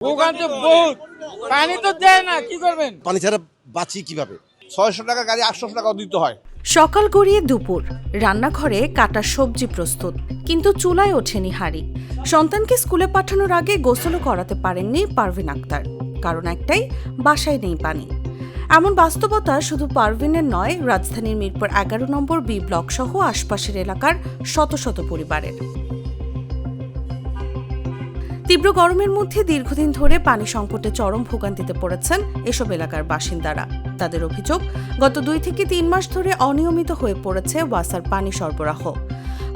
ভোগান্তি বহুত, পানি তো দেয় না, কি করবেন? পানি ছাড়া বাঁচি কিভাবে? 600 টাকা গাড়ি 800 টাকাও দিতে হয়। সকাল গড়িয়ে দুপুর, রান্নাঘরে কাটা সবজি প্রস্তুত, কিন্তু চুলায় ওঠেনি হাঁড়ি। সন্তানকে স্কুলে পাঠানোর আগে গোসলও করাতে পারেননি পারভিন আক্তার। কারণ একটাই, বাসায় নেই পানি। এমন বাস্তবতা শুধু পারভিনের নয়, রাজধানীর মিরপুর 11 নম্বর বি ব্লক সহ আশপাশের এলাকার শত শত পরিবারের। তীব্র গরমের মধ্যে দীর্ঘদিন ধরে পানি সংকটে চরম ভোগান্তিতে পড়েছেন এসব এলাকার বাসিন্দারা। তাদের অভিযোগ, গত 2 থেকে 3 মাস ধরে অনিয়মিত হয়ে পড়েছে ওয়াসার পানি সরবরাহ।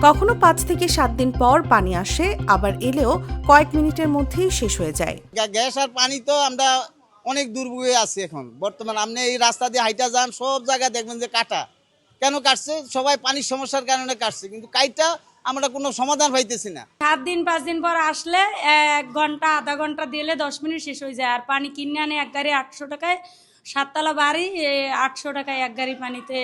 কখনো 5 থেকে 7 দিন পর পানি আসে, আবার এলেও কয়েক মিনিটের মধ্যেই শেষ হয়ে যায়। গ্যাস আর পানি তো আমরা অনেক দুর্ভোগে আছি এখন বর্তমান। আপনি এই রাস্তা দিয়ে হাইটা যান, সব জায়গায় দেখবেন যে কাটা। কেন কাটছে? সবাই পানির সমস্যার কারণে কাটছে, কিন্তু কাইটা আমরা কোনো সমাধান পাইতেছি না। 7 দিন 5 দিন পর আসলে 1 ঘন্টা আধা ঘন্টা দিলে 10 মিনিট শেষ হয়ে যায়। আর পানি কিনে আনে এক গাড়ি 800 টাকায়, 7তলা বাড়ি, 800 টাকায় এক গাড়ি পানিতে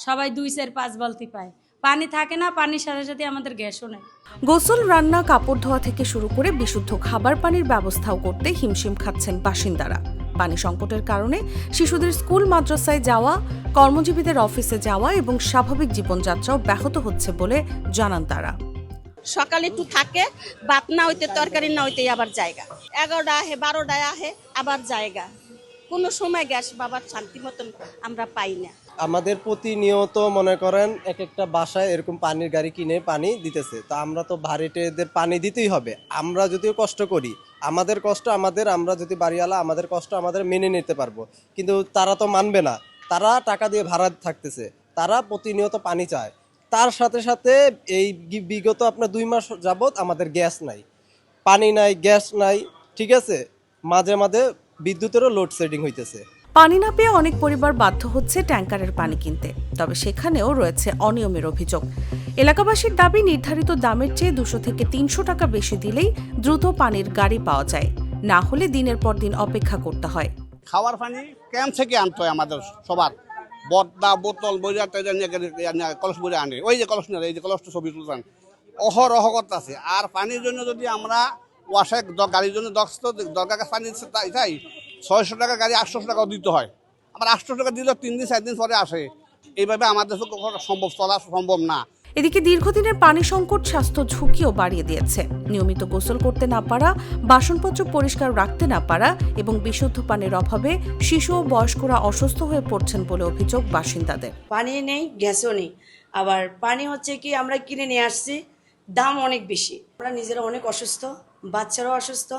সবাই 2-4-5 বালতি পায়। পানি থাকে না, পানির সাথে সাথে আমাদের গ্যাসও নেই। গোসল, রান্না, কাপড় ধোয়া থেকে শুরু করে বিশুদ্ধ খাবার পানির ব্যবস্থাও করতে হিমশিম খাচ্ছেন বাসিন্দারা। পানি সংকটের কারণে শিশুদের স্কুল মাদ্রাসায় যাওয়া, কর্মজীবীদের অফিসে যাওয়া এবং স্বাভাবিক জীবনযাত্রাও ব্যাহত হচ্ছে বলে জানান তারা। সকালে একটু থাকে, ভাত না হইতে তরকারি না হইতে আবার জায়গা, 11টা আহে 12টায় আহে আবার জায়গা। কোনো সময় গ্যাস বাবার শান্তি মতন আমরা পাই না। আমাদের প্রতিনিয়ত মনে করেন এক একটা বাসায় এরকম পানির গাড়ি কিনে পানি দিতেছে। তা আমরা তো ভাড়াটেদের পানি দিতেই হবে। আমরা যদিও কষ্ট করি, আমাদের কষ্ট আমাদের, আমরা যদি বাড়িওয়ালা আমাদের কষ্ট আমাদের মেনে নিতে পারবো, কিন্তু তারা তো মানবে না। তারা টাকা দিয়ে ভাড়া থাকতেছে, তারা প্রতিনিয়ত পানি চায়। তার সাথে সাথে এই বিগত আপনার 2 মাস যাবত আমাদের গ্যাস নাই, পানি নাই, গ্যাস নাই, ঠিক আছে। মাঝে মাঝে বিদ্যুতেরও লোডশেডিং হইতেছে। পানি না পেয়ে অনেক পরিবার বাধ্য হচ্ছে ট্যাঙ্কারের পানি কিনতে। তবে সেখানেও রয়েছে অনিয়মের অভিযোগ। এলাকাবাসীর দাবি, নির্ধারিত দামের চেয়ে 200 থেকে 300 টাকা বেশি দিলেই দ্রুত পানির গাড়ি পাওয়া যায়, না হলে দিনের পর দিন অপেক্ষা করতে হয়। খাওয়ার পানি ক্যাম্প থেকে আনতে হয় আমাদের সবার, বদনা বোতল বইরা কলস বইরে আনে। ওই যে কলস না, এই যে কলসটা ছবি তুলতাম, অহরহ করতে আছে। আর পানির জন্য যদি আমরা ওয়াসায় গাড়ির জন্য দরকার পানি চাই, 600 টাকা গাড়ি 800 টাকাও দিতে হয়। আবার 800 টাকা দিলেও 3 দিন 4 দিন পরে আসে। এইভাবে আমাদের চলা সম্ভব না। এদিকে দীর্ঘদিনের পানি সংকট স্বাস্থ্য ঝুঁকিও বাড়িয়ে দিয়েছে। নিয়মিত গোসল করতে না পারা, বাসনপত্র পরিষ্কার রাখতে না পারা এবং বিশুদ্ধ পানির অভাবে শিশু ও বয়স্করা অসুস্থ হয়ে পড়ছেন বলে অভিযোগ বাসিন্দাদের। পানি নেই, গ্যাসও নেই। আবার পানি হচ্ছে কি আমরা কিনে নিয়ে আসছি, দাম অনেক বেশি। আমরা নিজেরা অনেক অসুস্থ, বাচ্চারাও অসুস্থ।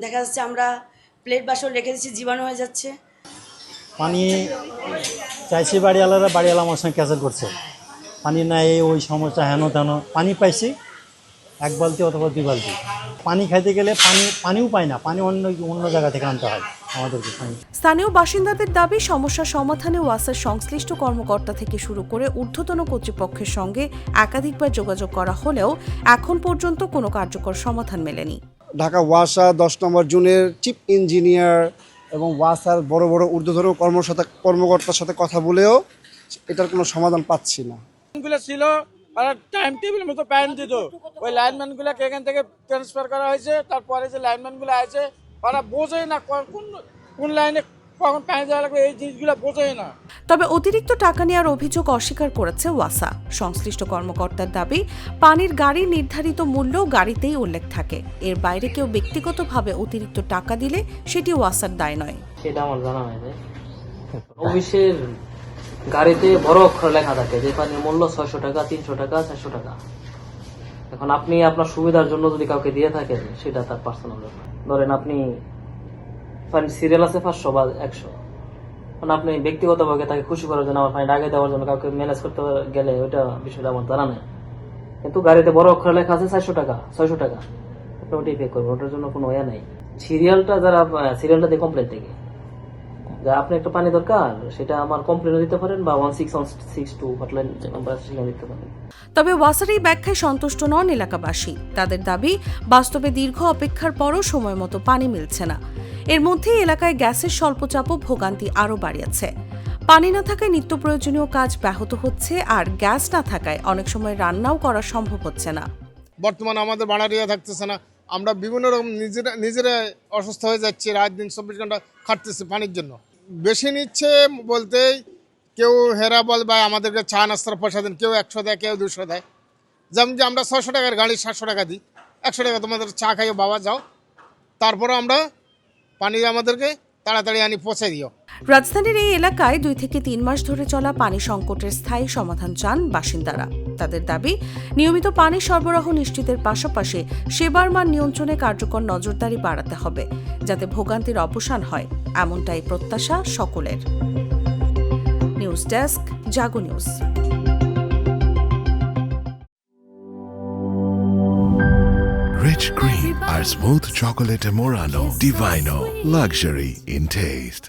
দেখা যাচ্ছে আমরা প্লেট বাসন রেখে দিচ্ছি, জীবাণু হয়ে যাচ্ছে। পানি চাইছি, বাড়িওয়ালা আমার সঙ্গে ক্যান্সেল করছে। পানি নাই, ওই সমস্যা, হেন তেন। পানি পাইছি 1 বালতি অথবা 2 বালতি। পানি খাইতে গেলে পানিও পাই না, পানি অন্য জায়গা থেকে আনতে হয় আমাদেরকে। স্থানীয় বাসিন্দাদের দাবি, সমস্যা সমাধানে ওয়াসার সংশ্লিষ্ট কর্মকর্তা থেকে শুরু করে ঊর্ধ্বতন কর্তৃপক্ষের সঙ্গে একাধিকবার যোগাযোগ করা হলেও এখন পর্যন্ত কোনো কার্যকর সমাধান মেলেনি। ঢাকা ওয়াসা 10 নম্বর জোনের চিফ ইঞ্জিনিয়ার এবং ওয়াসার বড় বড় ঊর্ধ্বতন কর্মকর্তার সাথে কথা বলেও এটার কোনো সমাধান পাচ্ছি না। গুলো ছিল, আর টাইম টেবিল মতো পানি দিত। ওই লাইনম্যান গুলাকে এখান থেকে ট্রান্সফার করা হয়েছে। তারপরে যে লাইনম্যান গুলো আছে, ওরা বোঝেই না কোন লাইনে কখন পানি দেওয়া লাগবে, এই জিনিসগুলো বোঝেই না। তবে অতিরিক্ত টাকা নেওয়ার অভিযোগ অস্বীকার করেছে ওয়াসা। সংশ্লিষ্ট কর্মকর্তার দাবি, পানির গাড়ির নির্ধারিত মূল্য গাড়িতেই উল্লেখ থাকে। এর বাইরে কেউ ব্যক্তিগতভাবে অতিরিক্ত টাকা দিলে সেটি ওয়াসার দায় নয়। সেটা আমার জানা হয়নি। অফিসের গাড়িতে বড় অক্ষরে লেখা থাকে যে পানির মূল্য 600 টাকা, 300 টাকা, 400 টাকা। এখন আপনি আপনার সুবিধার জন্য যদি কাউকে দিয়ে থাকেন, সেটা তার পার্সোনাল ব্যাপার। ধরেন আপনি পানির সিরিয়াল আছে 500 বা 100, এখন আপনি ব্যক্তিগতভাবে তাকে খুশি করার জন্য, আমার পানিটা আগে দেওয়ার জন্য কাউকে ম্যানেজ করতে গেলে ওইটা বিষয়টা আমার জানা নেই। কিন্তু গাড়িতে বড় অক্ষরে লেখা আছে 400 টাকা, 600 টাকা, আপনি ওটাই পে করবেন। ওটার জন্য কোনো ইয়ে নেই। সিরিয়ালটা দিয়ে কমপ্লেন থেকে যা আপনি একটা পানি দরকার, সেটা আমার কমপ্লেনও দিতে পারেন বা 16162 হটলাইন নাম্বার সেখানে দিতে পারেন। তবে ওয়াসার এই ব্যাখ্যায় সন্তুষ্ট নন এলাকাবাসী। তাদের দাবি, বাস্তবে দীর্ঘ অপেক্ষার পরও সময় মতো পানি মিলছে না। এর মধ্যেই এলাকায় গ্যাসের স্বল্পচাপ ও ভোগান্তি আরও বাড়িয়েছে। পানি না থাকায় নিত্য প্রয়োজনীয় কাজ ব্যাহত হচ্ছে, আর গ্যাস না থাকায় অনেক সময় রান্নাও করা সম্ভব হচ্ছে না। বর্তমানে আমাদের ভাড়াটিয়া থাকতেছে না, আমরা বিভিন্ন রকম নিজেরা অসুস্থ হয়ে যাচ্ছি, রাত দিন 24 ঘন্টা খাটতেছি পানির জন্য। বেশি নিচ্ছে বলতেই কেউ হেরা বল বা আমাদেরকে চা নাস্তার পয়সা দেন, কেউ 100 দেয়, কেউ 200 দেয়। যেমন যে আমরা 600 টাকার গাড়ি 700 টাকা দিই, 100 টাকা তোমাদের চা খাইও বাবা যাও, তারপরে আমরা পানি আমাদেরকে তাড়াতাড়ি আনি পৌঁছে দিও। রাজধানীর এই এলাকায় 2 থেকে 3 মাস ধরে চলা পানি সংকটের স্থায়ী সমাধান চান বাসিন্দারা। তাদের দাবি, নিয়মিত পানি সরবরাহ নিশ্চিতের পাশাপাশি সেবার মান নিয়ন্ত্রণে কার্যকর নজরদারি বাড়াতে হবে, যাতে ভোগান্তির অবসান হয়, এমনটাই প্রত্যাশা সকলের। News desk, Jago news. Rich cream or smooth chocolate Morano. Divino. Luxury in taste.